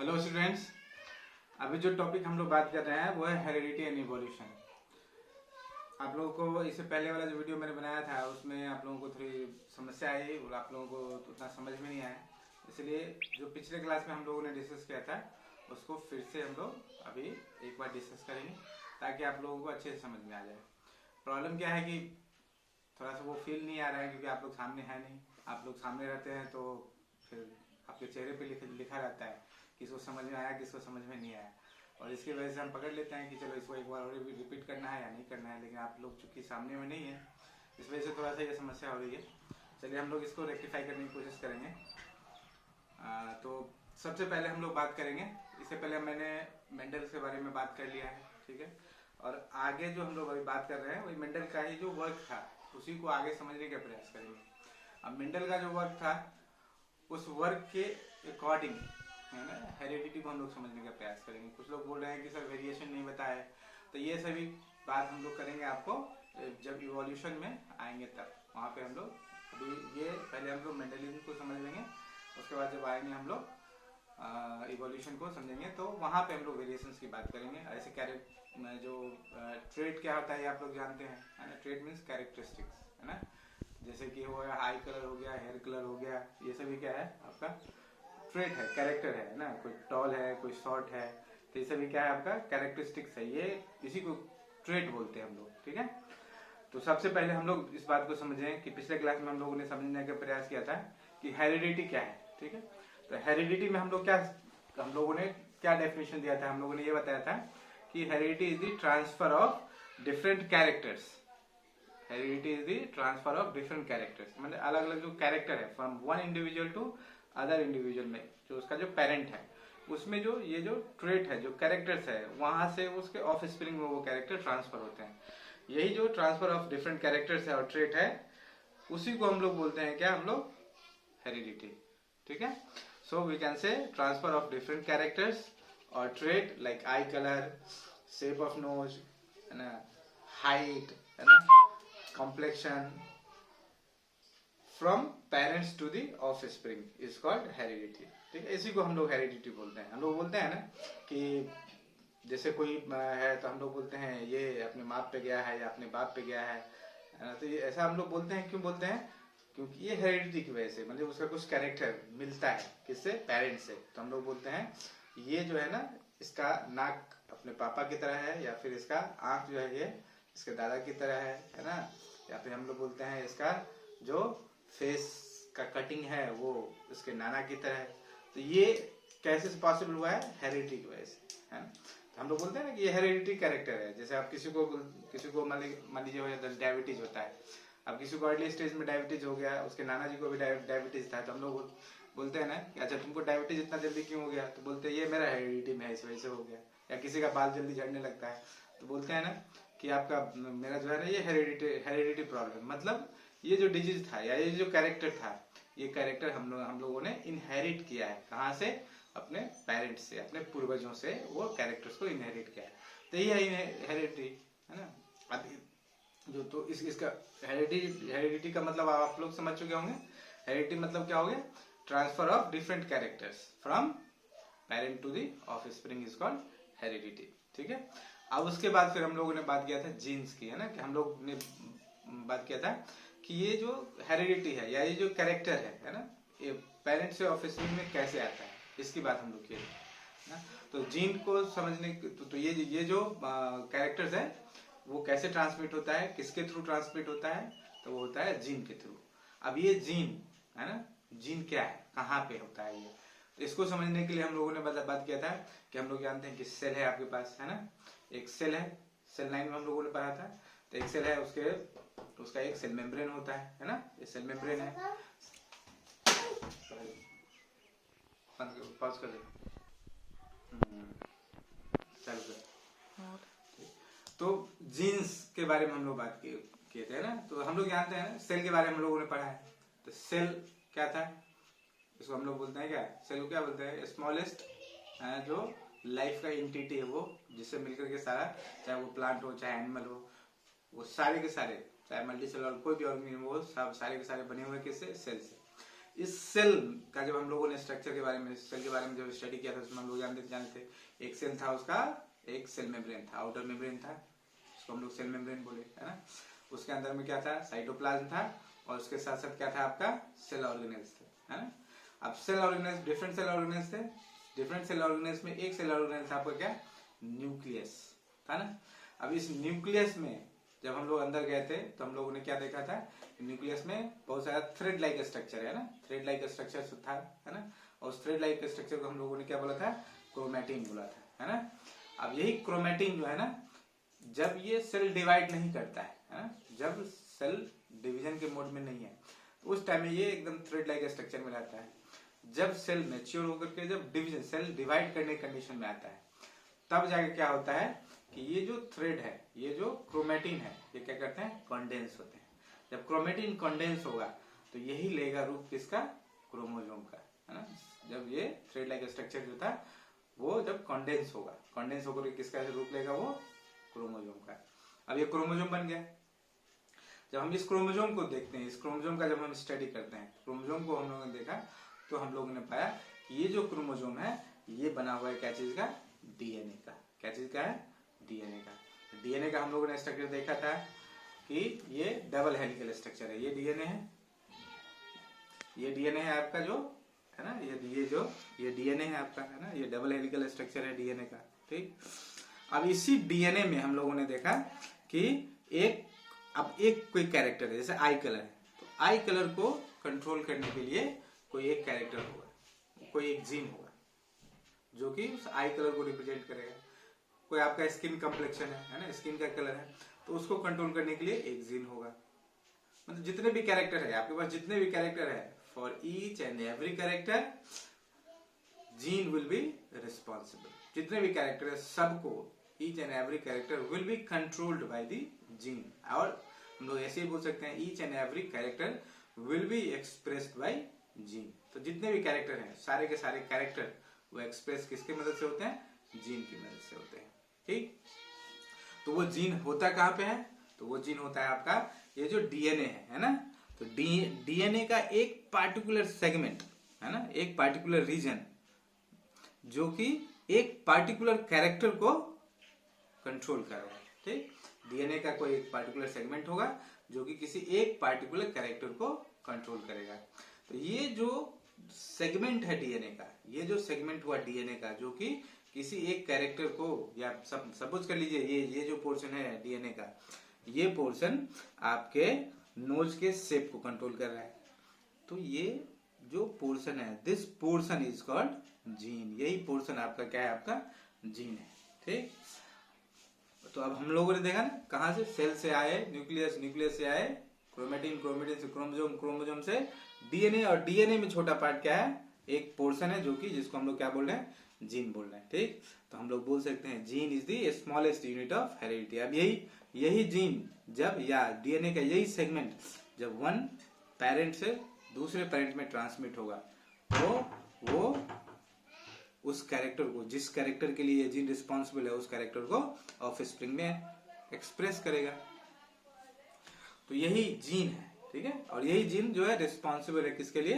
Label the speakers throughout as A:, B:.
A: Hello students, अभी जो topic हम लोग बात कर रहे हैं वो है हेरिडिटी एंड इवोल्यूशन। आप लोगों को इससे पहले वाला जो वीडियो मैंने बनाया था उसमें आप लोगों को थोड़ी समस्या आई और आप लोगों को उतना समझ में नहीं आया, इसलिए जो पिछले क्लास में हम लोगों ने डिस्कस किया था उसको फिर से हम लोग अभी एक बार डिस्कस करेंगे ताकि आप लोगों को अच्छे से समझ में आ जाए। प्रॉब्लम क्या है कि थोड़ा सा वो फील नहीं आ रहा है क्योंकि आप लोग सामने है नहीं। आप लोग सामने रहते हैं तो फिर आपके चेहरे पे लिखा रहता है किसको समझ में आया किसको समझ में नहीं आया, और इसकी वजह से हम पकड़ लेते हैं कि चलो इसको एक बार और भी रिपीट करना है या नहीं करना है, लेकिन आप लोग चूंकि सामने में नहीं है इस वजह से थोड़ा सा ये समस्या हो रही है। चलिए हम लोग इसको रेक्टिफाई करने की कोशिश करेंगे। तो सबसे पहले हम लोग बात करेंगे, इससे पहले मैंने मेंडल्स के बारे में बात कर लिया है, ठीक है। और आगे जो हम लोग अभी बात कर रहे हैं वही मेंडल का ही जो वर्क था उसी को आगे समझने का प्रयास करेंगे। अब मेंडल का जो वर्क था उस वर्क के अकॉर्डिंग है ना हेरिडिटी को हम लोग समझने का प्रयास करेंगे। कुछ लोग बोल रहे हैं कि सर वेरिएशन नहीं बताया, तो ये सभी बात हम लोग करेंगे आपको जब इवोल्यूशन में आएंगे तब वहाँ पे हम लोग अभी ये पहले हम लोग मेंडलिज्म को समझ लेंगे, उसके बाद जब आएंगे हम लोग इवोल्यूशन को समझेंगे तो वहाँ पे हम लोग वेरिएशंस की बात करेंगे। ऐसे जो ट्रेट क्या होता है आप लोग जानते हैं, है ना। ट्रेट मीन्स कैरेक्टरिस्टिक्स, है ना। जैसे कि हो गया आई कलर हो गया, हेयर कलर हो गया, ये सभी क्या है आपका ट्रेट है, कैरेक्टर है ना। कोई टॉल है कोई शॉर्ट है, तो ये सभी क्या है आपका कैरेक्टरिस्टिक्स है, ये इसी को ट्रेट बोलते हैं हम लोग, ठीक है। तो सबसे पहले हम लोग इस बात को समझें कि पिछले क्लास में हम लोगों ने समझने का प्रयास किया था कि हेरिडिटी क्या है, ठीक है। तो हेरिडिटी में हम लोगों ने क्या डेफिनेशन दिया था, हम लोगों ने ये बताया था कि heredity is the transfer of different characters. Heredity is the transfer of different characters, मतलब अलग अलग जो कैरेक्टर है from one individual to other individual में जो उसका जो पेरेंट है उसमें जो ये जो ट्रेट है जो कैरेक्टर्स है वहां से उसके ऑफ स्प्रिंग में वो कैरेक्टर ट्रांसफर होते हैं। यही जो ट्रांसफर ऑफ डिफरेंट कैरेक्टर्स है और ट्रेट है उसी को हम लोग बोलते हैं क्या, हम लोग हेरिडिटी, ठीक है। So we can say transfer of different characters और trait like eye colour, shape of nose, है ना, हाइट, है ना, complexion from parents to the offspring is called heredity, ठीक है। इसी को हम लोग हेरिडिटी बोलते हैं। हम लोग बोलते हैं ना कि जैसे कोई है तो हम लोग बोलते हैं ये अपने माँ पे गया है या अपने बाप पे गया है, तो ये ऐसा हम लोग बोलते हैं। क्यों बोलते हैं? क्योंकि ये हेरिडिटी की वजह से, मतलब उसका कुछ कैरेक्टर मिलता है किससे, पेरेंट्स से। तो हम लोग बोलते हैं ये जो है ना इसका नाक अपने पापा की तरह है, या फिर इसका आंख जो है ये इसके दादा की तरह है ना। या फिर हम लोग बोलते हैं इसका जो फेस का कटिंग है वो इसके नाना की तरह है। तो ये कैसे पॉसिबल हुआ है? हेरिडिटी की वजह से, है ना। हम लोग बोलते हैं ना कि ये हेरिडिटी कैरेक्टर है। जैसे आप किसी को मान लीजिए हो जाता है डायबिटीज होता है, अब किसी को अर्ली स्टेज में डायबिटीज हो गया, उसके नाना जी को भी डायबिटीज था, तो हम लोग बोलते हैं ना कि अच्छा तुमको डायबिटीज इतना जल्दी क्यों हो गया, तो बोलते हैं ये मेरा हेरिडिटी में है इस वजह से हो गया। या किसी का बाल जल्दी झड़ने लगता है तो बोलते हैं ना कि आपका मेरा जो है ना ये हेरिडिटी प्रॉब्लम, मतलब ये जो डिजीज था या ये जो कैरेक्टर था ये कैरेक्टर हम लोगों ने इनहेरिट किया है। कहाँ से? अपने पेरेंट्स से, अपने पूर्वजों से वो कैरेक्टर्स को इनहेरिट किया है। तो यही है हेरिडिटी, है ना। अब जो तो इसका हेरिडिटी का मतलब आप लोग समझ चुके होंगे। हेरिडिटी मतलब क्या हो गया? Transfer of different characters from parent to the offspring is called heredity, ठीक है। अब उसके बाद फिर हम लोगों ने बात किया था जीन्स की, है ना, कि हम लोग ने बात किया था कि ये जो हेरिडिटी है या ये जो कैरेक्टर है ना, ये पेरेंट से ऑफ स्प्रिंग में कैसे आता है इसकी बात हम लोग किए ना। तो जीन को समझने तो ये जो कैरेक्टर्स है वो कैसे ट्रांसमिट होता है, किसके थ्रू ट्रांसमिट होता है, तो वो होता है जीन के थ्रू। अब ये जीन है ना, जीन क्या है, कहाँ पे होता है ये, तो इसको समझने के लिए हम लोगों ने बात किया था कि हम लोग जानते हैं कि सेल है आपके पास, है ना। एक सेल है, सेल लाइन में हम लोगों ने पढ़ा था। तो एक सेल है उसका एक सेल मेम्ब्रेन होता है ना, ये सेल मेम्ब्रेन है। पॉज कर दे, चालू कर। तो जीन्स के बारे में हम लोग बात किए थे ना। तो हम लोग जानते हैं सेल के बारे में हम लोगों ने पढ़ा है। तो सेल क्या था, इसको हम लोग बोलते हैं क्या, सेल को क्या बोलते हैं? स्मॉलेस्ट जो लाइफ का एंटिटी है वो, जिससे मिलकर के सारा, चाहे वो प्लांट हो चाहे एनिमल हो, वो सारे के सारे, चाहे मल्टी सेलुलर कोई भी ऑर्गेनिज्म हो, सब सारे के सारे बने हुए किससे? सेल से। इस सेल का जब हम लोगों ने स्ट्रक्चर के बारे में, सेल के बारे में जब स्टडी किया था, उसमें हम लोग जानते थे एक सेल था, उसका एक सेल मेम्ब्रेन था, आउटर मेम्ब्रेन था, उसको हम लोग सेल मेम्ब्रेन बोले, है ना। उसके अंदर में क्या था, साइटोप्लाज्म था, और उसके साथ साथ क्या था आपका, सेल ऑर्गेनेल्स थे, है ना। अब cell organelles, different cell organelles थे, डिफरेंट सेल ऑर्गेनेल्स में एक सेल ऑर्गेनेल्स आपका क्या, न्यूक्लियस था ना। अब इस न्यूक्लियस में जब हम लोग अंदर गए थे तो हम लोगों ने क्या देखा था, न्यूक्लियस में बहुत सारा थ्रेड लाइक स्ट्रक्चर है ना, थ्रेड लाइक स्ट्रक्चर था, है ना। और उस थ्रेड लाइक स्ट्रक्चर को हम लोगों ने क्या बोला था, क्रोमैटिन बोला था, है ना। अब यही क्रोमैटिन जो है ना, जब ये सेल डिवाइड नहीं करता है ना, जब सेल डिवीजन के मोड में नहीं है, तो उस टाइम में ये एकदम थ्रेड लाइक स्ट्रक्चर में रहता है। जब सेल मैच्योर होकर के जब डिवीजन, सेल डिवाइड करने कंडीशन में आता है, तब जाके क्या होता है कि ये जो थ्रेड है, ये जो क्रोमैटिन है, ये क्या करते हैं, कंडेंस होते हैं। जब क्रोमैटिन कंडेंस होगा तो यही लेगा रूप किसका, क्रोमोसोम का, है ना। जब ये थ्रेड लाइक स्ट्रक्चर जो था वो जब कंडेंस होगा, कंडेंस होकर किसका रूप लेगा, वो क्रोमोसोम का। अब ये क्रोमोसोम बन गया। जब हम इस क्रोमोसोम को देखते हैं, इस क्रोमोसोम का जब हम स्टडी करते हैं, क्रोमोसोम को हम लोगों ने देखा तो हम लोगों ने पाया कि ये जो क्रोमोसोम है ये बना हुआ है क्या चीज का, डीएनए का। क्या चीज का है, डीएनए का। डीएनए का हम लोगों ने स्ट्रक्चर देखा था कि ये डबल हेलिकल स्ट्रक्चर है, ये डीएनए है, ये डीएनए है आपका जो है ना, ये डीएनए है आपका, है ना, ये डबल हेलिकल स्ट्रक्चर है डीएनए का, ठीक। अब इसी डीएनए में हम लोगों ने देखा कि एक कोई कैरेक्टर है, जैसे आई कलर है, तो आई कलर को कंट्रोल करने के लिए कोई एक कैरेक्टर होगा, कोई एक जीन होगा जो कि उस आई कलर को रिप्रेजेंट करेगा। कोई आपका स्किन कम्प्लेक्शन है ना, स्किन का कलर है, तो उसको कंट्रोल करने के लिए एक जीन होगा। मतलब जितने भी कैरेक्टर है आपके पास, जितने भी कैरेक्टर है, for each and every character gene will be responsible. जितने भी कैरेक्टर है सबको, each and every character will be controlled by the gene. और हम लोग ऐसे ही बोल सकते हैं, each and every character will be expressed by gene. तो जितने भी कैरेक्टर हैं, सारे के सारे कैरेक्टर वो एक्सप्रेस किसकी मदद से होते हैं, जीन की मदद से होते हैं, ठीक। तो वो जीन होता कहाँ पे है, तो वो जीन होता है आपका ये जो डीएनए है ना। तो डीएनए का एक पार्टिकुलर सेगमेंट है ना, एक पार्टिकुलर रीजन जो कि एक पार्टिकुलर कैरेक्टर को कंट्रोल कर रहा है, ठीक। डीएनए का कोई एक पार्टिकुलर सेगमेंट होगा जो कि किसी एक पार्टिकुलर कैरेक्टर को कंट्रोल करेगा। तो ये जो सेगमेंट है डीएनए का, ये जो सेगमेंट हुआ डीएनए का जो कि किसी एक कैरेक्टर को, या सपोज कर लीजिए ये जो पोर्शन है डीएनए का, ये पोर्शन आपके नोज के शेप को कंट्रोल कर रहा है। तो ये जो पोर्शन है, this portion is called gene. यही पोर्शन आपका क्या है, आपका जीन है, ठीक। तो अब हम लोगों ने देखा ना, कहां से, सेल से आए न्यूक्लियस, न्यूक्लियस से आए क्रोमेटिन, क्रोमेटिन से क्रोमोसोम, क्रोमोसोम से डीएनए, और डीएनए में छोटा पार्ट क्या है, एक पोर्शन है जो कि जिसको हम लोग क्या बोल रहे हैं, जीन बोल रहे हैं, ठीक। तो हम लोग बोल सकते हैं gene is the smallest unit of heredity. अब यही जीन जब, या डीएनए का यही सेगमेंट जब वन पेरेंट से दूसरे पेरेंट में ट्रांसमिट होगा, तो वो उस कैरेक्टर को, जिस कैरेक्टर के लिए ये जीन रिस्पॉन्सिबल है, उस कैरेक्टर को ऑफस्प्रिंग में एक्सप्रेस करेगा। तो यही जीन है, ठीक है। और यही जीन जो है रिस्पॉन्सिबल है किसके लिए,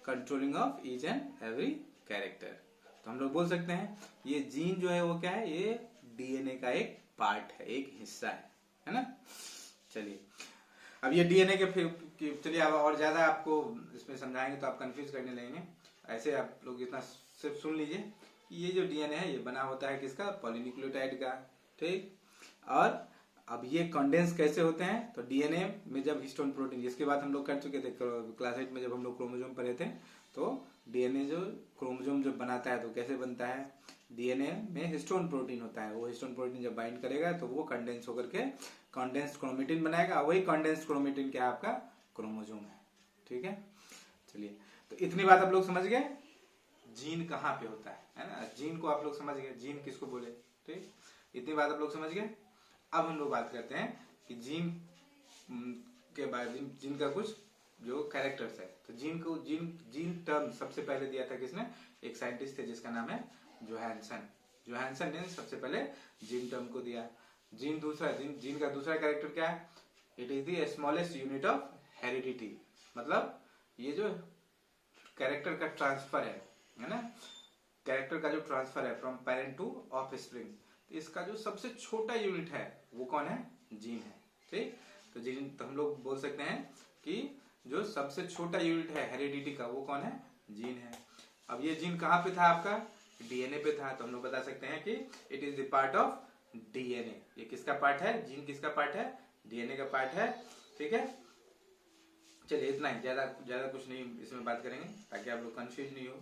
A: controlling of each and every character. तो हम लोग बोल सकते हैं ये जीन जो है वो क्या है, ये डीएनए का एक पार्ट है, एक हिस्सा है ना। चलिए अब ये डीएनए के फिर चलिए अब और ज्यादा आपको इसमें समझाएंगे तो आप कंफ्यूज करने लगेंगे। ऐसे आप लोग इतना सिर्फ सुन लीजिए कि ये जो डीएनए है ये बना होता है किसका, पॉलीन्यूक्लियोटाइड का, ठीक। और अब ये कंडेंस कैसे होते हैं, तो डीएनए में जब हिस्टोन प्रोटीन, जिसकी बात हम लोग कर चुके थे क्लास 8 में जब हम लोग क्रोमोसोम पढ़े थे, तो डीएनए जो क्रोमोसोम जब बनाता है तो कैसे बनता है, डीएनए में हिस्टोन प्रोटीन होता है, वो हिस्टोन प्रोटीन जब बाइंड करेगा तो वो कंडेंस होकर के कंडेंस्ड क्रोमेटिन बनाएगा, वही कंडेंस्ड क्रोमेटिन क्या आपका क्रोमोसोम है, ठीक है। चलिए तो इतनी बात आप लोग समझ गए, जीन कहाँ पे होता है ना, जीन को आप लोग समझ गए, जीन किसको बोले, ठीक। इतनी बात आप लोग समझ गए। अब हम लोग बात करते हैं कि जीन के बारे में, जीन का कुछ जो कैरेक्टर्स है। तो जीन टर्म सबसे पहले दिया था किसने, एक साइंटिस्ट थे जिसका नाम है जोहानसन ने सबसे पहले जीन टर्म को दिया। जीन का दूसरा कैरेक्टर क्या है, it is the smallest unit of heredity. मतलब ये जो कैरेक्टर का ट्रांसफर है ना, कैरेक्टर का जो ट्रांसफर है फ्रॉम पेरेंट टू ऑफस्प्रिंग, तो इसका जो सबसे छोटा यूनिट है वो कौन है, जीन है। ठीक, तो जीन तो हम लोग बोल सकते हैं कि जो सबसे छोटा यूनिट है हेरिडिटी का वो कौन है, जीन है। अब ये जीन कहाँ पे था आपका, डीएनए पे था, तो हम लोग बता सकते हैं कि it is the part of DNA. ये किसका पार्ट है, जीन किसका पार्ट है, डीएनए का पार्ट है। ठीक है, चलिए इतना ही, ज्यादा कुछ नहीं इसमें बात करेंगे ताकि आप लोग कंफ्यूज नहीं हो।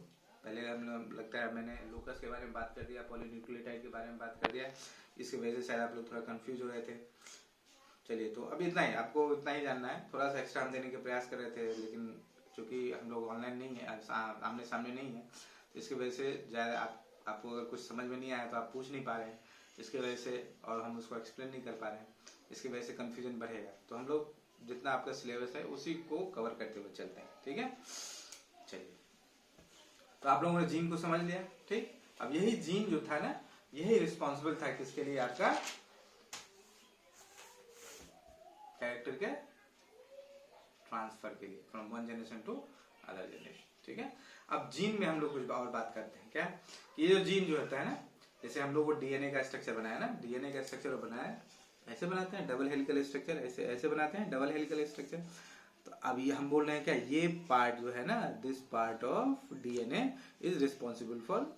A: पहले हम लगता है मैंने लोकस के बारे में बात कर दिया, पॉलीन्यूक्लियोटाइड के बारे में बात कर दिया, इसकी वजह से शायद आप लोग थोड़ा कंफ्यूज हो रहे थे। चलिए तो अभी इतना ही, आपको इतना ही जानना है। थोड़ा सा एक्स्ट्रा हम देने के प्रयास कर रहे थे, लेकिन चूंकि हम लोग ऑनलाइन नहीं है, आमने सामने नहीं है, तो इसकी वजह से ज़्यादा आपको अगर कुछ समझ में नहीं आया तो आप पूछ नहीं पा रहे हैं, इसकी वजह से, और हम उसको एक्सप्लेन नहीं कर पा रहे हैं, इसकी वजह से कन्फ्यूजन बढ़ेगा। तो हम लोग जितना आपका सिलेबस है उसी को कवर करते हुए चलते हैं। ठीक है, चलिए तो आप लोगों ने जीन को समझ लिया। ठीक, अब यही जीन जो था ना, यही रिस्पॉन्सिबल था किसके लिए, आपका कैरेक्टर के ट्रांसफर के लिए, from one generation to other generation. ठीक है, अब जीन में हम लोग कुछ और बात करते हैं क्या, कि ये जो जीन जो होता है ना, जैसे हम लोग वो डीएनए का स्ट्रक्चर बनाया ना, डीएनए का स्ट्रक्चर बनाया ऐसे बनाते हैं डबल हेलिकल स्ट्रक्चर, ऐसे बनाते हैं डबल हेलिकल स्ट्रक्चर। तो अब ये हम बोल रहे हैं क्या, ये पार्ट जो है ना, this part of DNA is responsible for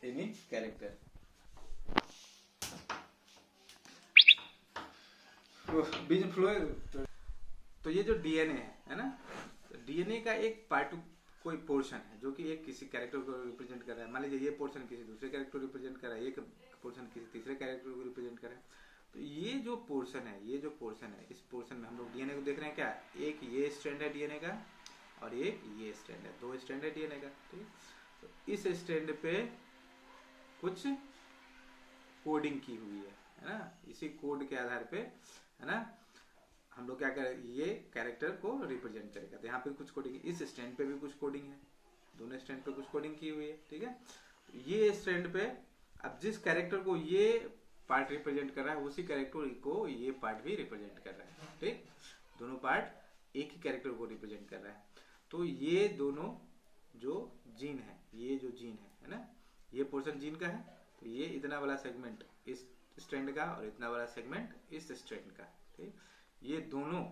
A: any character. बीज फ्लो, तो ये जो डीएनए है ना, डीएनए का एक पार्ट, कोई पोर्शन है जो कि एक किसी कैरेक्टर को रिप्रेजेंट कर रहा है। मान लीजिए ये पोर्शन किसी दूसरे कैरेक्टर को रिप्रेजेंट कर रहा है, ये पोर्शन किसी तीसरे कैरेक्टर को रिप्रेजेंट कर रहा है। तो ये जो पोर्शन है, इस पोर्शन में हम लोग डीएनए को देख रहे हैं क्या, एक ये स्ट्रैंड है डीएनए का और एक ये स्ट्रैंड है, दो स्ट्रैंड है डीएनए का। ठीक, तो इस स्ट्रैंड पे कुछ कोडिंग की हुई है ना, इसी कोड के आधार पे है ना हम लोग क्या करें, ये कैरेक्टर को रिप्रेजेंट करेगा। तो यहाँ पे कुछ कोडिंग, इस स्ट्रैंड पे भी कुछ कोडिंग है, दोनों स्ट्रैंड पे कुछ कोडिंग की हुई है। ठीक है, तो ये स्ट्रैंड पे अब जिस कैरेक्टर को ये पार्ट रिप्रेजेंट कर रहा है, उसी कैरेक्टर को ये पार्ट भी रिप्रेजेंट कर रहा है। ठीक, दोनों पार्ट एक ही कैरेक्टर को रिप्रेजेंट कर रहा है। तो ये दोनों जो जीन है, ये जो जीन है ना, ये पोर्शन जीन का है, तो ये इतना वाला सेगमेंट इस स्ट्रैंड का और इतना वाला सेगमेंट इस स्ट्रैंड का। ठीक, ये दोनों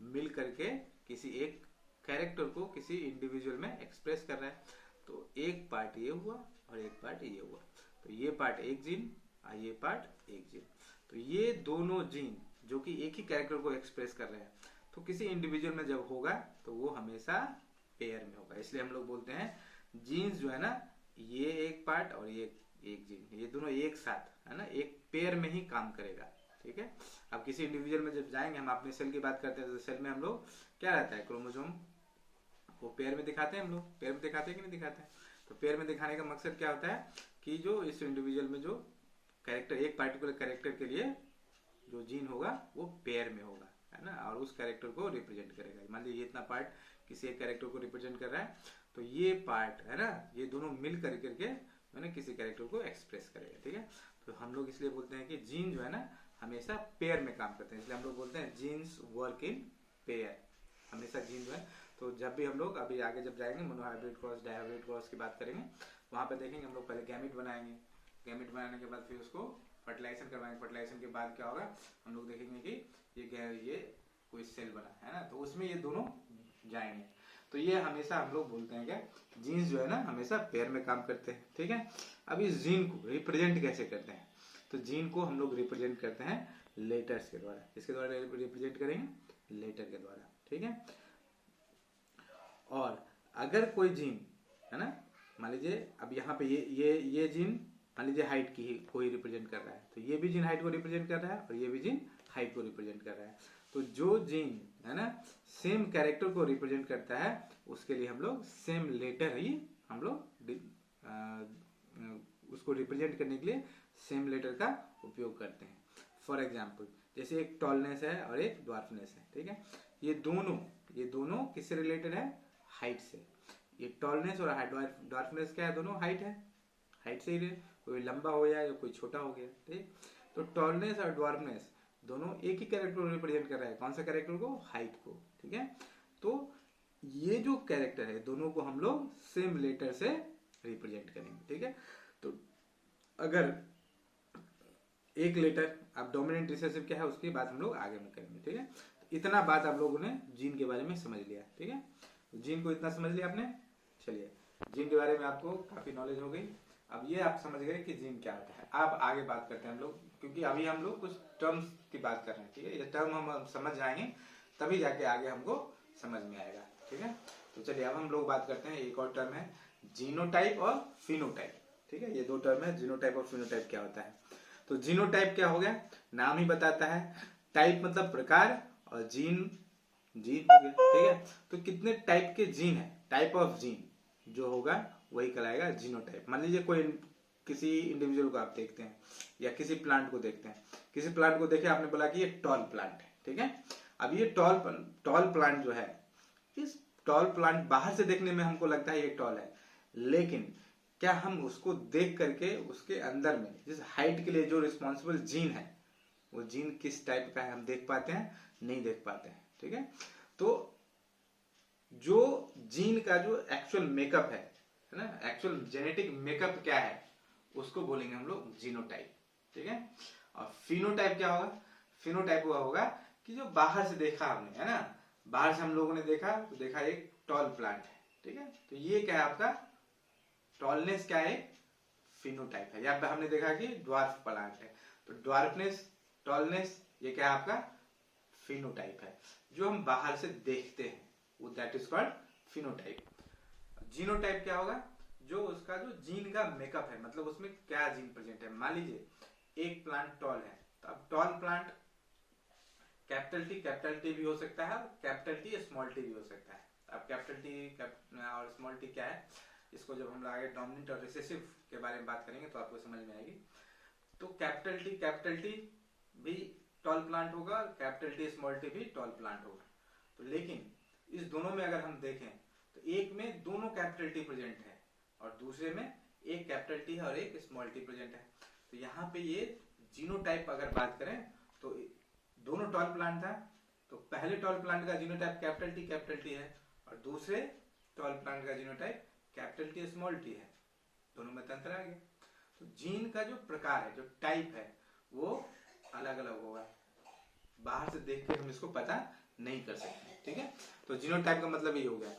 A: मिल करके किसी एक कैरेक्टर को किसी इंडिविजुअल में एक्सप्रेस कर रहा है। तो एक पार्ट ये हुआ और एक पार्ट ये हुआ, तो ये पार्ट एक जीन और ये पार्ट एक जीन। तो ये दोनों जीन जो कि एक ही कैरेक्टर को एक्सप्रेस कर रहे हैं, तो किसी इंडिविजुअल में जब होगा तो वो हमेशा पेयर में होगा। इसलिए हम लोग बोलते हैं जीन्स जो है ना, ये एक पार्ट और ये एक जीन, ये दोनों एक साथ है ना, एक पेयर में ही काम करेगा। ठीक है, अब किसी इंडिविजुअल में जब जाएंगे, हम अपने सेल की बात करते हैं, तो सेल में हम लोग क्या रहता है, क्रोमोसोम को पेयर में दिखाते हैं, हम लोग पेयर में दिखाते हैं कि नहीं दिखाते हैं। तो पेयर में दिखाने का मकसद क्या होता है कि जो इस इंडिविजुअल में जो कैरेक्टर, एक पार्टिकुलर कैरेक्टर के लिए जो जीन होगा वो पेयर में होगा है ना, और उस कैरेक्टर को रिप्रेजेंट करेगा। मान लीजिए इतना पार्ट किसी एक कैरेक्टर को रिप्रेजेंट कर रहा है, तो ये पार्ट है ना, ये दोनों मिल करके मैंने किसी कैरेक्टर को एक्सप्रेस करेगा। ठीक है, तो हम लोग इसलिए बोलते हैं कि जीन जो है ना हमेशा पेयर में काम करते हैं, इसलिए हम लोग बोलते हैं जीन्स वर्क इन पेयर, हमेशा जीन जो है। तो जब भी हम लोग अभी आगे जब जाएंगे मोनोहाइब्रिड क्रॉस डायहाइब्रिड क्रॉस की बात करेंगे, वहाँ पे देखेंगे हम लोग पहले गैमेट बनाएंगे, गैमेट बनाने के बाद फिर उसको फर्टिलाइजेशन करवाएंगे, फर्टिलाइजेशन के बाद क्या होगा, हम लोग देखेंगे कि ये कोई सेल बना है ना, तो उसमें ये दोनों जाएंगे। तो ये हमेशा हम लोग बोलते हैं क्या, जीन्स जो है ना हमेशा पेयर में काम करते हैं। ठीक है, अब इस जीन को रिप्रेजेंट कैसे करते हैं, तो जीन को हम लोग रिप्रेजेंट करते हैं लेटर्स के द्वारा। किसके द्वारा रिप्रेजेंट करेंगे, लेटर के द्वारा। ठीक है, और अगर कोई जीन है ना, मान लीजिए अब यहाँ पे ये जीन मान लीजिए हाइट की कोई रिप्रेजेंट कर रहा है, तो ये भी जीन हाइट को रिप्रेजेंट कर रहा है और ये भी जीन हाइट को रिप्रेजेंट कर रहा है। तो जो जीन है ना सेम कैरेक्टर को रिप्रेजेंट करता है, उसके लिए हम लोग सेम लेटर ही हम लोग उसको रिप्रेजेंट करने के लिए सेम लेटर का उपयोग करते हैं। फॉर एग्जाम्पल जैसे एक टॉलनेस है और एक ड्वार्फनेस है। ठीक है, ये दोनों किससे रिलेटेड है, हाइट से। ये टॉलनेस और ड्वार्फनेस क्या है, दोनों हाइट है, हाइट से ही कोई लंबा हो गया या कोई छोटा हो गया। ठीक, तो टॉलनेस और ड्वार्फनेस दोनों एक ही कैरेक्टर को रिप्रेजेंट कर रहा है, कौन सा कैरेक्टर को, हाइट को। ठीक है, तो ये जो कैरेक्टर है दोनों को हम लोग सेम लेटर से रिप्रेजेंट करेंगे, ठीक है। तो अगर एक लेटर अब डोमिनेंट रिसेसिव क्या है उसकी बात हम लोग आगे में करेंगे, ठीक है। तो इतना बात आप लोगों ने जीन के बारे में समझ लिया, ठीक है। तो जीन को इतना समझ लिया आपने। चलिए जीन के बारे में आपको काफी नॉलेज हो गई। अब ये आप समझ गए कि जीन क्या होता है। अब आगे बात करते हैं हम लोग, क्योंकि अभी हम लोग कुछ टर्म्स की बात कर रहे हैं, ठीक है। ये टर्म हम समझ जाएंगे तभी जाके आगे हमको समझ में आएगा, ठीक है। तो चलिए अब हम लोग बात करते हैं, एक और टर्म है जीनोटाइप और फिनोटाइप, ठीक है। ये दो टर्म है, जीनोटाइप और फिनोटाइप क्या होता है। तो जीनोटाइप क्या हो गया, नाम ही बताता है, टाइप मतलब प्रकार और जीन जीन हो गया, ठीक है। तो कितने टाइप के जीन है, टाइप ऑफ जीन जो होगा वही कहलाएगा जीनोटाइप। मान लीजिए कोई किसी इंडिविजुअल को आप देखते हैं या किसी प्लांट को देखते हैं, किसी प्लांट को देखे आपने बोला कि ये टॉल प्लांट है, ठीक है। अब ये टॉल प्लांट जो है, इस टॉल प्लांट बाहर से देखने में हमको लगता है ये टॉल है, लेकिन क्या हम उसको देख करके उसके अंदर में जिस हाइट के लिए जो रिस्पॉन्सिबल जीन है वो जीन किस टाइप का है हम देख पाते हैं, नहीं देख पाते हैं, ठीक है। तो जो जीन का जो एक्चुअल मेकअप है ना, एक्चुअल जेनेटिक मेकअप क्या है उसको बोलेंगे हम लोग जीनोटाइप, ठीक है। और फिनोटाइप क्या होगा, फिनोटाइप हुआ होगा कि जो बाहर से देखा हमने, है ना, बाहर से हम लोगों ने देखा तो देखा एक टॉल प्लांट है, ठीक है। तो ये क्या है आपका टॉलनेस क्या है, फिनोटाइप है। यहाँ पे हमने देखा कि ड्वार्फ प्लांट है, तो ड्वार्फनेस टॉलनेस ये क्या है आपका फिनोटाइप है, जो हम बाहर से देखते हैं वो that is called phenotype. Genotype क्या होगा, जो उसका जो जीन का मेकअप है, मतलब उसमें क्या जीन प्रेजेंट है। मान लीजिए एक प्लांट टॉल है, तो अब टॉल प्लांट कैपिटल टी भी हो सकता है, कैपिटल टी स्मॉल टी भी हो सकता है। अब कैपिटल टी और स्मॉल टी क्या है, इसको जब हम आगे डोमिनेंट और रिसेसिव के बारे में बात करेंगे तो आपको समझ में आएगी। तो कैपिटल टी भी टॉल प्लांट होगा, कैपिटल टी स्मॉल टी भी टॉल प्लांट होगा। तो लेकिन इस दोनों में अगर हम देखें तो एक में दोनों कैपिटल टी प्रेजेंट है और दूसरे में एक कैपिटल टी है और एक स्मॉल टी प्रेजेंट है। तो यहाँ पे ये जीनोटाइप अगर बात करें तो दोनों टॉल प्लांट था, तो पहले टॉल प्लांट का जीनोटाइप कैपिटल टी है और दूसरे टॉल प्लांट का genotype capital T small T है, दोनों में अंतर आ गया। तो जीन का जो प्रकार है, जो टाइप है, वो अलग अलग होगा, बाहर से देख के हम इसको पता नहीं कर सकते, ठीक है। तो जीनोटाइप का मतलब ये हो गया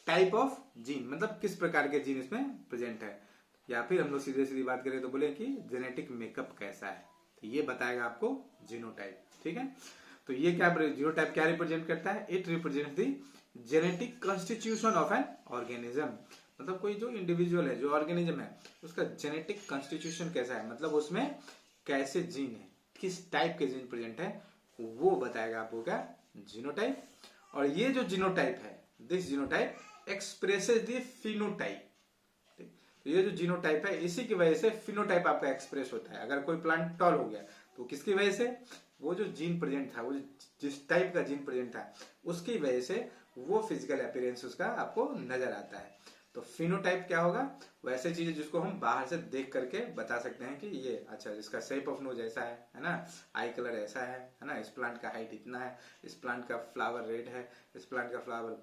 A: टाइप ऑफ जीन, मतलब किस प्रकार के जीन इसमें प्रेजेंट है। या फिर हम लोग सीधे सीधी बात करें तो बोले कि जेनेटिक मेकअप कैसा है, तो ये बताएगा आपको जीनोटाइप, ठीक है। तो ये क्या जीनोटाइप क्या रिप्रेजेंट करता है, it represent the genetic constitution of an organism, मतलब कोई जो इंडिविजुअल है, जो ऑर्गेनिज्म है, उसका जेनेटिक कॉन्स्टिट्यूशन कैसा है, मतलब उसमें कैसे जीन है, किस टाइप के जीन प्रेजेंट है, वो बताएगा आपको क्या जीनोटाइप। और ये जो जीनोटाइप है, this genotype expresses the phenotype. तो ये जो जीनोटाइप है इसी की वजह से फिनोटाइप आपका एक्सप्रेस होता है। अगर कोई प्लांट टॉल हो गया तो किसकी वजह से, वो जो जीन प्रेजेंट था, वो जिस टाइप का जीन प्रेजेंट था उसकी वजह से वो फिजिकल अपीयरेंस उसका आपको नजर आता है। तो फिनोटाइप क्या होगा, वैसे चीजें जिसको हम बाहर से देख करके बता सकते हैं कि ये अच्छा इसका शेप ऑफ नोज ऐसा है ना, आई कलर ऐसा है ना, इस प्लांट का हाइट इतना है, इस प्लांट का फ्लावर रेड है, इस प्लांट का फ्लावर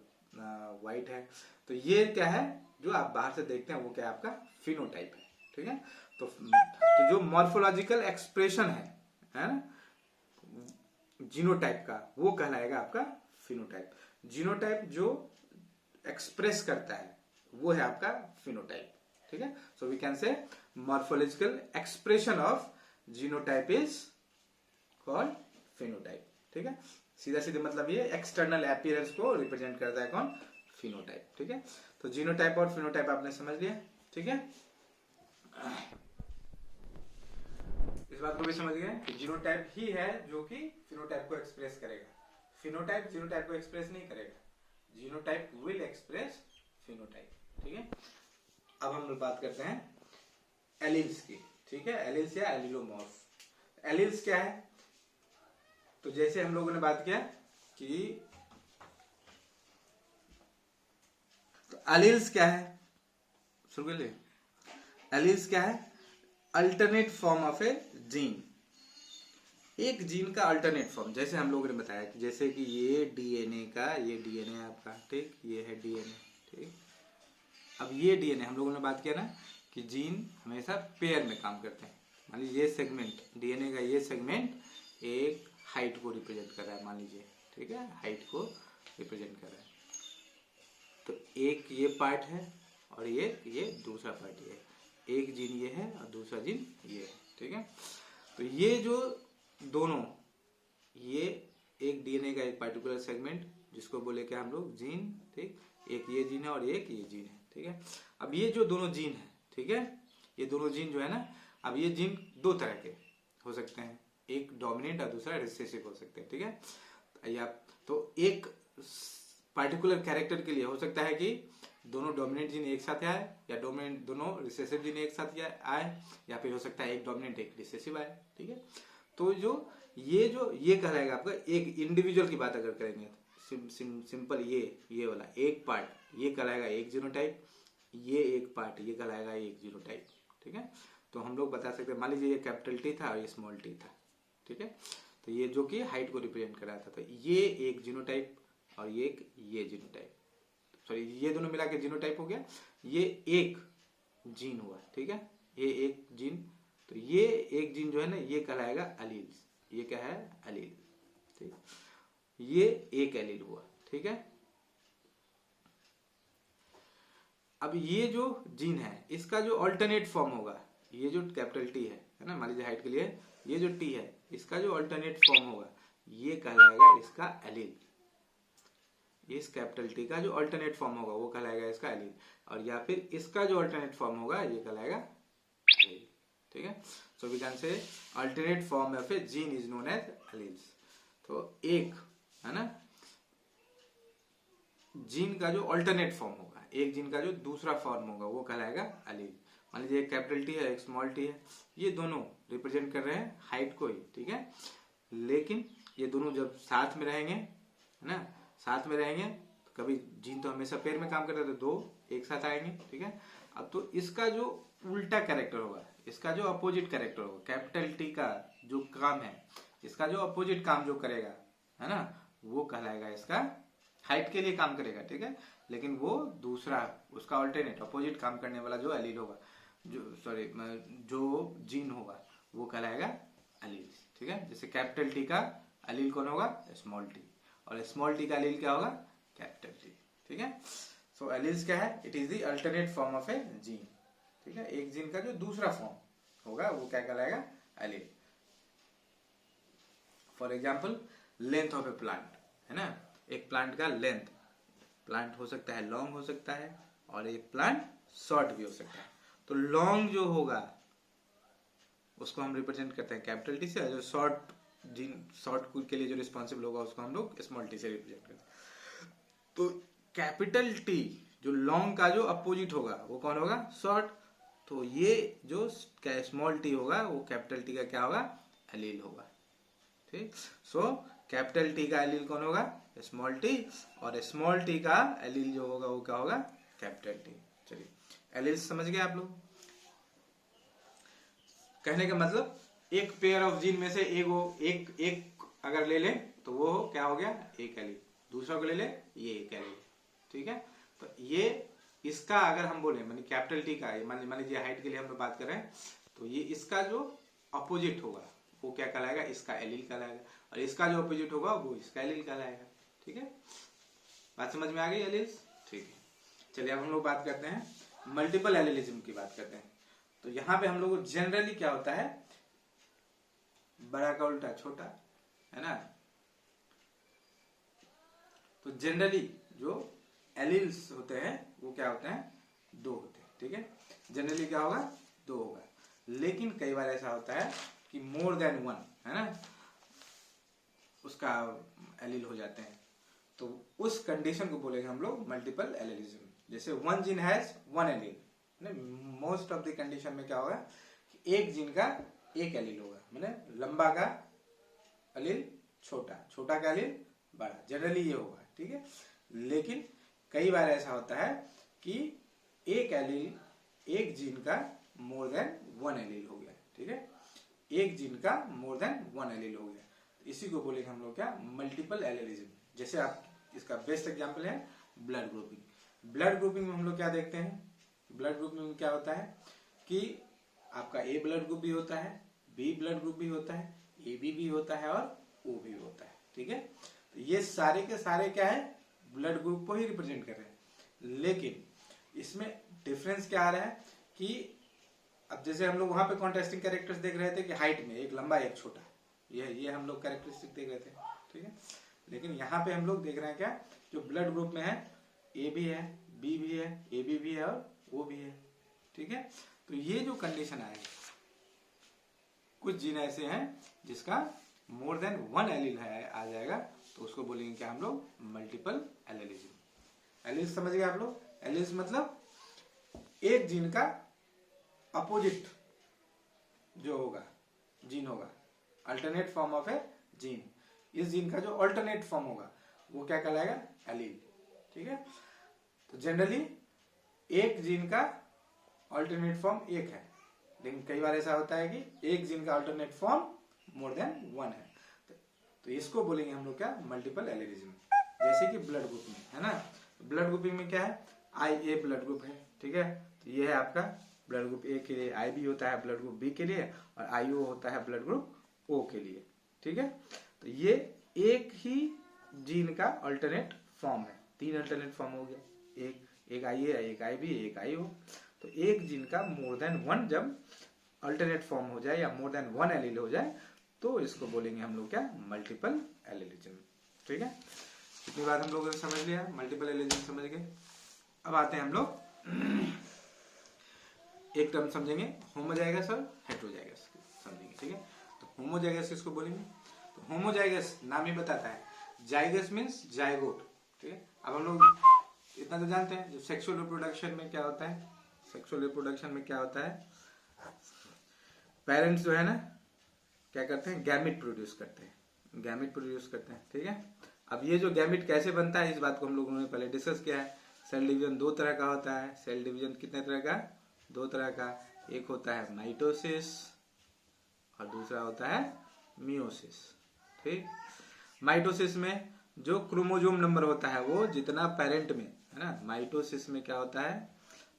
A: व्हाइट है। तो ये क्या है जो आप बाहर से देखते हैं वो क्या है आपका फिनोटाइप है, ठीक है। तो जो मॉर्फोलॉजिकल एक्सप्रेशन है ना जीनोटाइप का, वो कहलाएगा आपका फिनोटाइप। जीनोटाइप जो एक्सप्रेस करता है वो है आपका फिनोटाइप, ठीक है। So we can say morphological expression of genotype is called phenotype, ठीक है। सीधा सीधे मतलब ये एक्सटर्नल अपीयरेंस को रिप्रेजेंट करता है कौन, फिनोटाइप, ठीक है। तो जीनोटाइप और फिनोटाइप आपने समझ लिया, ठीक है। इस बात को भी समझ गए कि जीनोटाइप ही है जो कि फिनोटाइप को एक्सप्रेस करेगा, फिनोटाइप जीनोटाइप को एक्सप्रेस नहीं करेगा, जीनोटाइप विल एक्सप्रेस फिनोटाइप, ठीक है। अब हम लोग बात करते हैं एलील्स की, ठीक है, एलील्स या एलिलोमॉर्फ। एलील्स क्या है, तो जैसे हम लोगों ने बात किया कि तो एलील्स क्या है, सुन लीजिए, एलील्स क्या है, alternate form of a gene, एक जीन का अल्टरनेट फॉर्म, जैसे हम लोगों ने बताया कि जैसे कि ये डीएनए का, ये डीएनए आपका, ठीक, ये है डीएनए, ठीक। अब ये डीएनए हम लोगों ने बात किया ना कि जीन हमेशा पेयर में काम करते हैं। मान लीजिए ये सेगमेंट डीएनए का, ये सेगमेंट एक हाइट को रिप्रेजेंट कर रहा है, मान लीजिए, ठीक है, हाइट को रिप्रेजेंट कर रहा है। तो एक ये पार्ट है और ये दूसरा पार्ट ये है। एक जीन ये है और दूसरा जीन ये है, ठीक है। तो ये जो दोनों, ये एक डीएनए का एक पार्टिकुलर सेगमेंट जिसको बोले क्या हम लोग, जीन, ठीक। एक ये जीन है और एक ये जीन है, ठीक है। अब ये जो दोनों जीन है, ठीक है, ये दोनों जीन जो है ना, अब ये जीन दो तरह के हो सकते हैं, एक डोमिनेंट और दूसरा रिसेसिव हो सकते हैं, ठीक है। या तो एक पार्टिकुलर कैरेक्टर के लिए हो सकता है कि दोनों डोमिनेंट जीन एक साथ आए, या डोमिनेंट दोनों रिसेसिव जीन एक साथ आए, या फिर हो सकता है एक डोमिनेंट एक रिसेसिव आए, ठीक है। तो जो ये कहलाएगा आपका एक इंडिविजुअल की बात अगर करेंगे सिंपल ये वाला एक पार्ट ये कहलाएगा एक जीनोटाइप, ये एक पार्ट ये कहलाएगा एक जीनोटाइप, ठीक है। तो हम लोग बता सकते हैं, मान लीजिए ये कैपिटल टी था और ये स्मॉल टी था, ठीक है। तो ये जो कि हाइट को रिप्रेजेंट कर रहा था, तो ये एक जीनोटाइप और ये जीनोटाइप, सॉरी ये दोनों मिला के जीनोटाइप हो गया, ये एक जीन हुआ, ठीक है, ये एक जीन। तो ये एक जीन जो है ना, ये कहलाएगा एलील, ये क्या है, एलील, ठीक। ये एक एलील हुआ, ठीक है। अब ये जो जीन है इसका जो अल्टरनेट फॉर्म होगा, ये जो कैपिटल टी है ना, मान लीजिए हाइट के लिए ये जो टी है, इसका जो अल्टरनेट फॉर्म होगा ये कहलाएगा इसका एलील। इस कैपिटल टी का जो अल्टरनेट फॉर्म होगा वो कहलाएगा इसका एलील, और या फिर इसका जो अल्टरनेट फॉर्म होगा ये कहलाएगा एलील, ठीक है। So we can say alternate form of a gene is known as alleles. तो एक है ना जीन का जो अल्टरनेट फॉर्म होगा, एक जीन का जो दूसरा फॉर्म होगा वो कहलाएगा एलील। मान लीजिए एक कैपिटल टी है एक स्मॉल टी है, ये दोनों रिप्रेजेंट कर रहे हैं हाइट को ही, ठीक है। लेकिन ये दोनों जब साथ में रहेंगे, है ना, साथ में रहेंगे तो कभी जीन तो हमेशा पेयर में काम करते हैं, तो दो एक साथ आएंगे, ठीक है। अब तो इसका जो उल्टा कैरेक्टर होगा, इसका जो अपोजिट कैरेक्टर होगा, कैपिटल टी का जो काम है, इसका जो अपोजिट काम जो करेगा, है ना, वो कहलाएगा इसका हाइट के लिए काम करेगा, ठीक है। लेकिन वो दूसरा उसका अल्टरनेट अपोजिट काम करने वाला जो एलील होगा, जो जीन होगा वो कहलाएगा एलील, ठीक है। जैसे कैपिटल टी का एलील कौन होगा, स्मॉल टी, और स्मॉल टी का एलील क्या होगा, कैपिटल टी, ठीक है। सो एलील्स क्या है, it is the alternate form of a gene, ठीक है। एक जीन का जो दूसरा फॉर्म होगा वो क्या कहलाएगा, allele. For example length of A plant, है ना, एक प्लांट का लेंथ, प्लांट हो सकता है लॉन्ग हो सकता है और एक प्लांट शॉर्ट भी हो सकता है। तो लॉन्ग जो होगा उसको हम रिप्रेजेंट करते हैं कैपिटल टी से, जो शॉर्ट जीन शॉर्ट के लिए जो रिस्पॉन्सिबल होगा उसको हम लोग स्मॉल टी से रिप्रेजेंट करते हैं। तो कैपिटल टी जो लॉन्ग का जो अपोजिट होगा वो कौन होगा, शॉर्ट। तो ये जो स्मॉल टी होगा वो कैपिटल टी का क्या होगा, एलील होगा, ठीक। सो कैपिटल टी का एलील कौन होगा, स्मॉल टी, और स्मॉल टी का एलील जो होगा वो क्या होगा, कैपिटल टी। चलिए एलील समझ गए आप लोग। कहने का मतलब एक पेयर ऑफ जीन में से एक अगर ले लें तो वो क्या हो गया, एक एलील। दूसरा को ले ले, ये एक एलील, ठीक है। तो ये इसका अगर हम बोले मानी कैपिटल टी का, मान लीजिए हाइट के लिए हम लोग बात कर रहे हैं, तो ये इसका जो अपोजिट होगा वो क्या कहलाएगा, इसका एलील कहलाएगा, और इसका जो अपोजिट होगा वो इसका एलील कहलाएगा, ठीक है। बात समझ में आ गई एलील्स, ठीक है। चलिए अब हम लोग बात करते हैं मल्टीपल एलीलिज्म की बात करते हैं। तो यहाँ पे हम लोग जनरली क्या होता है, बड़ा का उल्टा छोटा, है ना। तो जनरली जो एलील्स होते हैं वो क्या होते हैं, दो होते हैं, ठीक है। जनरली क्या होगा, दो होगा। लेकिन कई बार ऐसा होता है कि मोर देन वन, है ना, उसका एलील हो जाते हैं। तो उस कंडीशन को बोलेंगे हम लोग मल्टीपल एलीलिज्म। जैसे one gene has one allele, most of the condition में क्या होगा कि एक जीन का एक एलील होगा, मतलब लंबा का एलील छोटा, छोटा का एलील बड़ा, जनरली ये होगा, ठीक है। लेकिन कई बार ऐसा होता है कि एक एलील, एक जीन का मोर देन वन एलील हो गया, ठीक है। एक जीन का मोर देन वन एलील हो गया, इसी को बोलेंगे हम लोग क्या, मल्टीपल एलिलिज्म। जैसे आप इसका बेस्ट एग्जांपल है ब्लड ग्रुपिंग। ब्लड ग्रुपिंग में हम लोग क्या देखते हैं, ब्लड ग्रुपिंग में क्या होता है कि आपका ए ब्लड ग्रुप भी होता है, बी ब्लड ग्रुप भी होता है, ए बी भी होता है और ओ भी होता है, ठीक है। तो ये सारे के सारे क्या है, ब्लड ग्रुप को ही रिप्रेजेंट कर रहे हैं। लेकिन इसमें डिफरेंस क्या आ रहा है कि अब जैसे हम लोग वहां पे कॉन्ट्रास्टिंग कैरेक्टर्स देख रहे थे कि हाइट में एक लंबा एक छोटा, ये हम लोग कैरेक्टरिस्टिक देख रहे थे, ठीक है। लेकिन यहाँ पे हम लोग देख रहे हैं क्या, जो ब्लड ग्रुप में है ए भी है, बी भी है, ए बी भी है और ओ भी है, ठीक है। तो ये जो कंडीशन आएगी, कुछ जीन ऐसे हैं जिसका मोर देन वन एलील है आ जाएगा, तो उसको बोलेंगे क्या हम लोग, मल्टीपल एलिलिज्म। एलील समझ गए आप लोग, एलील मतलब एक जीन का अपोजिट जो होगा जीन होगा, alternate form of a gene. इस जीन का जो अल्टरनेट फॉर्म होगा वो क्या कहलाएगा, एलील, ठीक है। तो जनरली एक जीन का अल्टरनेट फॉर्म एक है, लेकिन कई बार ऐसा होता है कि एक जीन का alternate form more than one है, तो इसको बोलेंगे हम लोग क्या, मल्टीपल एलिलिज्म। जैसे कि ब्लड ग्रुप में है ना, ब्लड ग्रुपिंग में क्या है, आई ए ब्लड ग्रुप है, ठीक है। तो ये है आपका ब्लड ग्रुप ए के लिए आई बी होता है ब्लड ग्रुप बी के लिए, और आई ओ होता है ब्लड ग्रुप ओ के लिए, ठीक है। तो ये एक ही जीन का अल्टरनेट फॉर्म है, तीन अल्टरनेट फॉर्म हो गया, एक आई ए, एक आई बी, एक आई ओ। तो एक जीन का मोर देन वन जब अल्टरनेट फॉर्म हो जाए या मोर देन वन एलील हो जाए, तो इसको बोलेंगे हम लोग क्या, मल्टीपल एलिलिज्म, ठीक है। इतनी बात हम लोगों ने समझ लिया, मल्टीपल एलिलिज्म समझ गए। अब आते हैं हम लोग एक टर्म समझेंगे, होमोजाइगस और हेटेरोजाइगस समझेंगे, ठीक है। तो होमोजाइगस किसको बोलेंगे, तो होमोजाइगस नाम ही बताता है, जाइगस मीन्स जायगोट, ठीक है। अब हम लोग इतना तो जानते हैं, जो सेक्सुअल रिप्रोडक्शन में क्या होता है, सेक्सुअल रिप्रोडक्शन में क्या होता है, पेरेंट्स जो है ना क्या करते हैं, गैमिट प्रोड्यूस करते हैं, गैमिट प्रोड्यूस करते हैं, ठीक है। अब ये जो गैमिट कैसे बनता है, इस बात को हम लोगों ने पहले डिस्कस किया है। सेल डिवीजन दो तरह का होता है, सेल डिवीजन कितने तरह का, दो तरह का, एक होता है माइटोसिस और दूसरा होता है मियोसिस, ठीक। माइटोसिस में जो क्रोमोसोम नंबर होता है वो जितना पेरेंट में है ना, माइटोसिस में क्या होता है,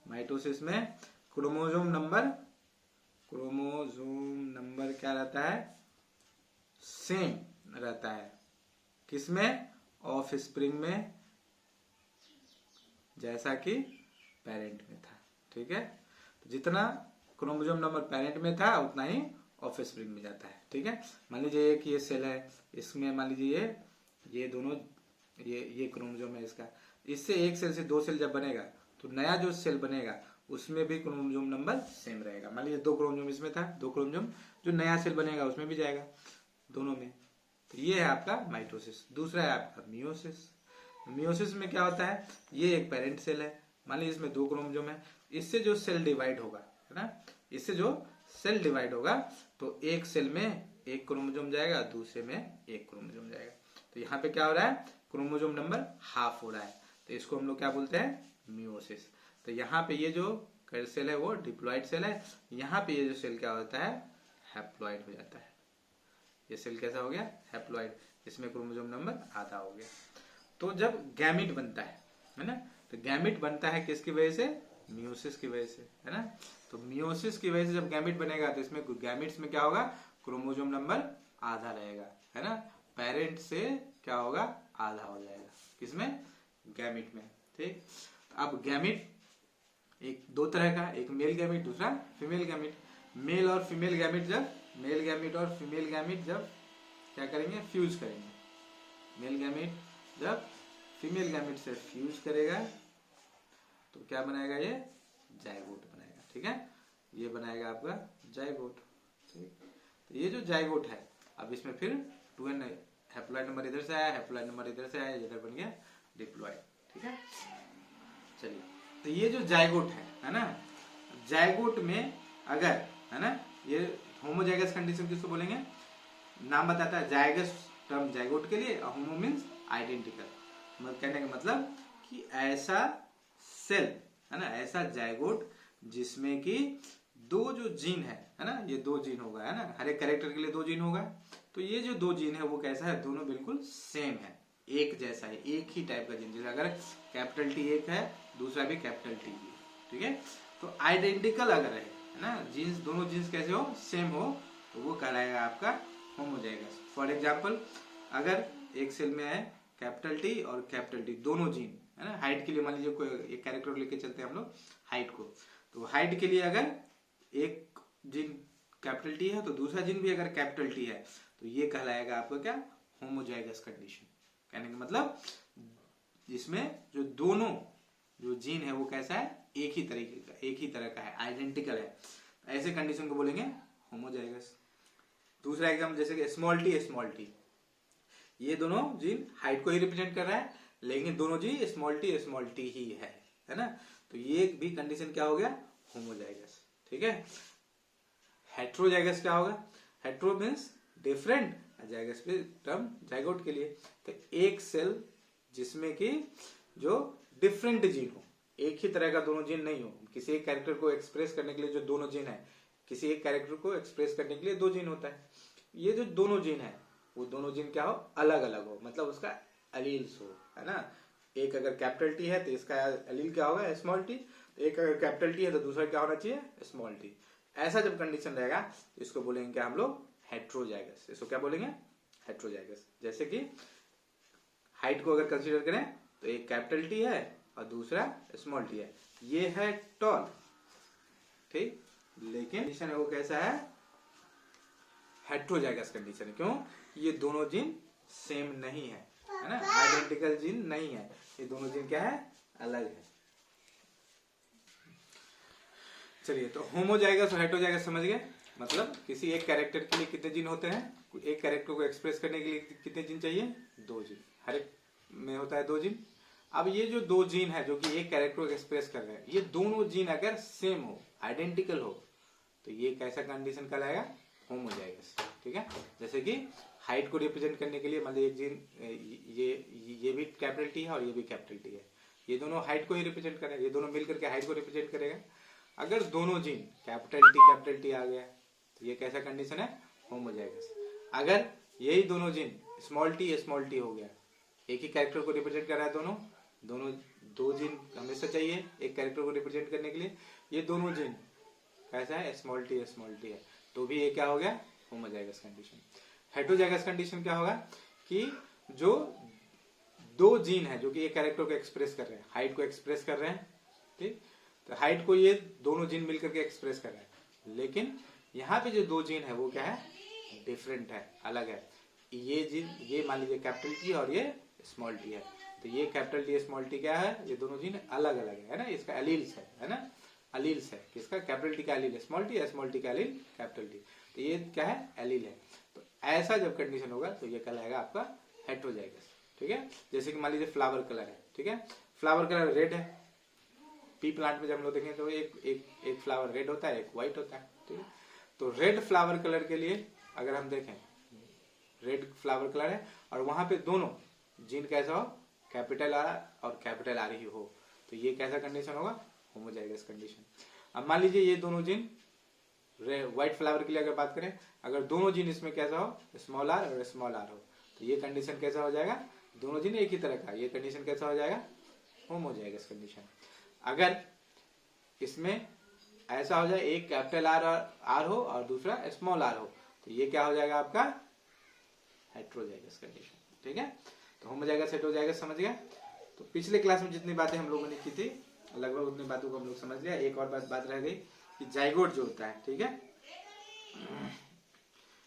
A: माइटोसिस में क्रोमोसोम नंबर क्या रहता है, सेम रहता है, किसमें, ऑफ स्प्रिंग में, जैसा कि पेरेंट में था, ठीक है। तो जितना क्रोमोसोम नंबर पेरेंट में था उतना ही ऑफ स्प्रिंग में जाता है, ठीक है। मान लीजिए एक ये सेल है, इसमें मान लीजिए ये दोनों ये क्रोमोसोम है इसका, इससे एक सेल से दो सेल जब बनेगा तो नया जो सेल बनेगा उसमें भी क्रोमोसोम नंबर सेम रहेगा। मान लीजिए दो क्रोमोसोम इसमें था, दो क्रोमोसोम जो नया सेल बनेगा उसमें भी जाएगा, दोनों में। तो ये है आपका माइटोसिस। दूसरा है आपका मियोसिस। मियोसिस में क्या होता है, ये एक पेरेंट सेल है, मान लीजिए इसमें दो क्रोमोसोम है, इससे जो सेल डिवाइड होगा है ना, इससे जो सेल डिवाइड होगा तो एक सेल में एक क्रोमोसोम जाएगा, दूसरे में एक क्रोमोसोम जाएगा। तो यहाँ पे क्या हो रहा है, क्रोमोसोम नंबर हाफ हो रहा है, तो इसको हम लोग क्या बोलते हैं, मियोसिस। तो यहाँ पे ये जो सेल है वो डिप्लॉइड सेल है, यहाँ पे ये जो सेल क्या होता है, हैप्लॉइड हो जाता है। ये सेल कैसा हो गया, हैप्लॉइड, इसमें क्रोमोसोम नंबर आधा हो गया। तो जब गैमिट बनता है ना, तो गैमिट बनता है किसकी वजह से, मियोसिस की वजह से, है ना। तो मियोसिस की वजह से जब गैमिट बनेगा तो इसमें गैमिट्स में क्या होगा, क्रोमोसोम नंबर आधा रहेगा, है ना। पेरेंट से क्या होगा, आधा हो जाएगा, किसमें, गैमिट में, ठीक। अब गैमिट एक दो तरह का, एक मेल गैमिट, दूसरा फीमेल गैमिट। मेल और फीमेल गैमिट जब, मेल गैमिट और फीमेल गैमिट जब क्या करेंगे, फ्यूज करेंगे। मेल गैमिट जब फीमेल गैमिट से फ्यूज करेगा तो क्या बनाएगा, ये जाइगोट बनाएगा, ठीक है। ये बनाएगा आपका जाइगोट, ठीक। तो ये जो जाइगोट है, अब इसमें फिर 2n हैप्लॉइड नंबर इधर से आया, हैप्लॉइड नंबर इधर से आया, इधर बन गया डिप्लॉइड, ठीक है। चलिए, तो ये जो जाइगोट है ना, जाइगोट में अगर है ना, ये होमोजाइगस कंडीशन किसको बोलेंगे, नाम बताता है जाइगस टर्म जाइगोट के लिए, होमो मीन्स आइडेंटिकल, मतलब कहने का मतलब कि ऐसा सेल है ना, ऐसा जाइगोट जिसमें कि दो जो जीन है ना, ये दो जीन होगा, है ना, हर एक कैरेक्टर के लिए दो जीन होगा। तो ये जो दो जीन है वो कैसा है, दोनों बिल्कुल सेम है, एक जैसा है, एक ही टाइप का जीन। जैसे अगर कैपिटल टी एक है, दूसरा भी कैपिटल टी भी, ठीक है। तो आइडेंटिकल अगर है ना, जीन्स, दोनों जीन्स कैसे हो, सेम हो, तो वो कहलाएगा आपका होमोजाइगस। फॉर एग्जाम्पल, अगर एक सेल में है कैपिटल टी और कैपिटल टी, दोनों जीन, है ना, हाइट के लिए मान लीजिए कोई एक कैरेक्टर लेके चलते हैं हम लोग हाइट को, तो हाइट के लिए अगर एक जीन कैपिटल टी है तो दूसरा जीन भी अगर कैपिटल टी है, तो ये कहलाएगा आपको क्या, होमोजाइगस कंडीशन। कहने का मतलब जिसमें जो दोनों जो जीन है वो कैसा है, एक ही तरीके का, एक ही तरह का है, आइडेंटिकल है, ऐसे कंडीशन को बोलेंगे होमोजाइगस। दूसरा एग्जाम्पल जैसे कि स्मॉल टी, ये दोनों जीन हाइट को ही रिप्रेजेंट कर रहा है, लेकिन दोनों जी स्मॉल टी ही है ना। तो ये भी कंडीशन क्या हो गया, होमोजाइगस, ठीक है। हेट्रोजाइगस क्या होगा, हेट्रो मीन्स डिफरेंट, जाइगस पे टर्म जाइगोट के लिए। तो एक सेल जिसमें कि जो डिफरेंट जीन हो, एक ही तरह का दोनों जीन नहीं हो, किसी एक कैरेक्टर को एक्सप्रेस करने के लिए जो दोनों जीन है, किसी एक कैरेक्टर को एक्सप्रेस करने के लिए दो जीन होता है, ये जो दोनों जीन है वो दोनों जीन क्या हो, अलग अलग हो, मतलब उसका एलील्स हो, है ना। एक अगर कैपिटल टी है तो इसका एलील क्या होगा, स्मॉल टी। एक अगर कैपिटल टी है तो दूसरा क्या होना चाहिए, स्मॉल टी। ऐसा जब कंडीशन रहेगा तो इसको बोलेंगे क्या हम लोग, हेट्रोजाइगस। इसको क्या बोलेंगे, हेट्रोजाइगस। जैसे कि हाइट को अगर कंसीडर करें तो एक कैपिटल टी है और दूसरा स्मॉल टी है, ये है टॉल, ठीक, लेकिन कंडीशन है वो कैसा है, हेट्रोजाइगस कंडीशन। क्यों, ये दोनों जीन सेम नहीं है ना, आइडेंटिकल जीन नहीं है, ये दोनों जीन क्या है, अलग है। चलिए, तो होमोजाइगस और हेट्रोजाइगस समझ गए। मतलब किसी एक कैरेक्टर के लिए कितने जीन होते हैं, एक कैरेक्टर को एक्सप्रेस करने के लिए कितने जीन चाहिए, दो जीन, हर एक में होता है दो जीन। अब ये जो दो जीन है जो कि एक कैरेक्टर को एक्सप्रेस कर रहे हैं, ये दोनों जीन अगर सेम हो, आइडेंटिकल हो, तो ये कैसा कंडीशन कहलाएगा, होमोजाइगस, ठीक है। जैसे कि हाइट को रिप्रेजेंट करने के लिए मतलब एक जीन, ये भी कैपिटल टी है और ये भी कैपिटल टी है, ये दोनों हाइट को ही रिप्रेजेंट करेगा, ये दोनों मिलकर के हाइट को रिप्रेजेंट करेगा। अगर दोनों जीन कैपिटल टी आ गया तो ये कैसा कंडीशन है, होमोजाइगस। अगर यही दोनों जीन स्मॉल टी हो गया, एक ही कैरेक्टर को रिप्रेजेंट कर रहा है, दोनों दो जीन हमेशा चाहिए एक कैरेक्टर को रिप्रेजेंट करने के लिए, ये दोनों जीन कैसा है, स्मॉल टी है, तो भी ये क्या हो गया, होमोजाइगस कंडीशन। हेट्रोजाइगस कंडीशन क्या होगा कि जो दो जीन है जो कि एक कैरेक्टर को एक्सप्रेस कर रहे हैं, हाइट को एक्सप्रेस कर रहे हैं, ठीक, तो हाइट को ये दोनों जीन मिलकर के एक्सप्रेस कर रहे हैं, लेकिन यहाँ पे जो दो जीन है वो क्या है, डिफरेंट है, अलग है। ये जीन, ये मान लीजिए कैपिटल टी और ये स्मॉल टी है, तो ये कैपिटल टी स्मॉल टी क्या है, ये दोनों जीन अलग अलग है ना, इसका एलील्स है ना, एलील्स है किसका, कैपिटल टी का एलील है स्मॉल टी का एलील कैपिटल टी, तो ये क्या है, एलील है। तो ऐसा जब कंडीशन होगा तो ये कहलाएगा आपका हेट्रोजाइगस, ठीक है। जैसे कि मान लीजिए फ्लावर कलर है, ठीक है, फ्लावर कलर रेड है, पी प्लांट में जब हम लोग देखें तो एक फ्लावर रेड होता है, एक व्हाइट होता है, ठीक है। तो रेड फ्लावर कलर के लिए अगर हम देखें, रेड फ्लावर कलर है और वहां पे दोनों जीन कैसा हो, कैपिटल आर और कैपिटल आर ही हो, तो ये कैसा कंडीशन होगा, होमोजाइगस कंडीशन। अब मान लीजिए ये दोनों जीन व्हाइट फ्लावर के लिए अगर बात करें, अगर दोनों जीन इसमें कैसा हो, स्मॉल आर और स्मॉल आर हो, तो ये कंडीशन कैसा हो जाएगा, दोनों जीन एक ही तरह का, ये कंडीशन कैसा हो जाएगा, होमोजाइगस कंडीशन। अगर इसमें ऐसा हो जाए एक कैपिटल आर हो और दूसरा स्मॉल आर हो, तो ये क्या हो जाएगा आपका, हेट्रोजाइगस कंडीशन, ठीक है। तो होमोजाइगस हेट्रोजाइगस समझ गया। तो पिछले क्लास में जितनी बातें हम लोगों ने की थी लगभग उतनी बातों को हम लोग समझ लिया। एक और बात रह गई कि जाइगोट जो होता है, ठीक है,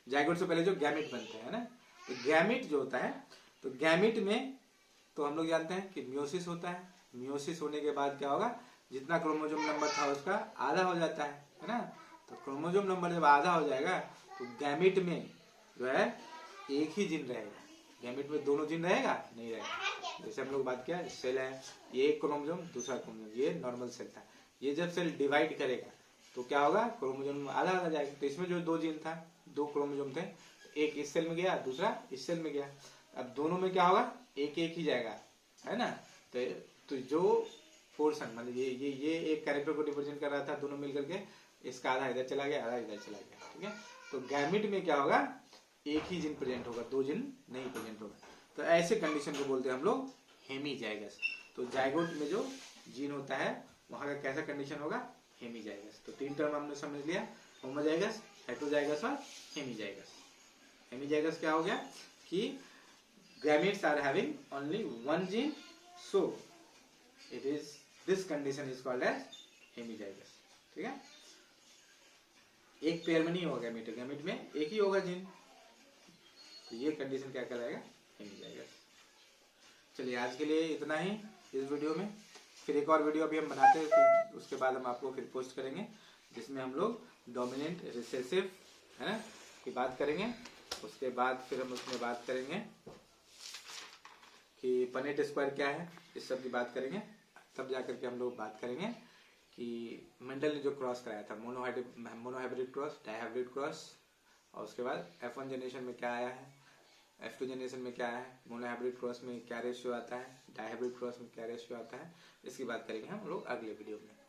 A: जाइगोट से पहले जो गैमेट बनते हैं ना, तो गैमेट जो होता है, तो गैमेट में तो हम लोग जानते हैं कि मियोसिस होता है, मियोसिस होने के बाद क्या होगा, जितना क्रोमोसोम नंबर था उसका आधा हो जाता है ना। तो क्रोमोसोम नंबर जब आधा हो जाएगा तो गैमेट में जो है एक ही जीन रहेगा, गैमेट में दोनों जीन रहेगा नहीं रहेगा। जैसे हम लोग बात किया, सेल है, ये एक क्रोमोसोम दूसरा क्रोमोसोम, ये नॉर्मल सेल था, ये जब सेल डिवाइड करेगा तो क्या होगा, क्रोमोसोम आधा आधा जाएगा। तो इसमें जो दो जीन था, दो क्रोमोसोम थे, एक इस सेल में गया दूसरा इस सेल में गया, अब दोनों में क्या होगा, एक एक ही जाएगा, है ना। तो जो पोर्शन मतलब ये एक कैरेक्टर को रिप्रेजेंट कर रहा था दोनों मिलकर के, इसका आधा इधर चला गया, आधा इधर चला गया, ठीक है। तो गैमिट में क्या होगा, एक ही जीन प्रेजेंट होगा, दो जीन नहीं प्रेजेंट होगा। तो ऐसे कंडीशन को बोलते हैं हम लोग हेमीजाइगस। तो जाइगोट में जो जीन होता है वहां का कैसा कंडीशन होगा, हेमीजाइगस। तो तीन टर्म हमने समझ लिया, होमोजाइगस, हेटेरोजाइगस और हेमीजाइगस। हेमीजाइगस क्या हो गया कि gametes are having only one gene, so it is this condition is called as hemizygous, ठीक है। एक पेयर में नहीं होगा गैमेट, गैमेट में एक ही होगा जीन, तो ये कंडीशन क्या कहलाएगा, हेमीजाइगस। चलिए आज के लिए इतना ही इस वीडियो में। फिर एक और वीडियो अभी हम बनाते हैं, तो उसके बाद हम आपको फिर पोस्ट करेंगे, जिसमें हम लोग डोमिनेंट रिसेसिव है की बात करेंगे। उसके बाद फिर हम उसमें बात करेंगे कि पनेट स्क्वायर क्या है, इस सब की बात करेंगे। तब जाकर के हम लोग बात करेंगे कि मेंडल ने जो क्रॉस कराया था, मोनोहाइब्रिड क्रॉस, डाइहाइब्रिड क्रॉस, और उसके बाद F1 जनरेशन में क्या आया है, F2 जनरेशन में क्या है, मोनोहाइब्रिड क्रॉस में क्या रेशियो आता है, डाइहाइब्रिड क्रॉस में क्या रेशियो आता है, इसकी बात करेंगे हम लोग अगले वीडियो में।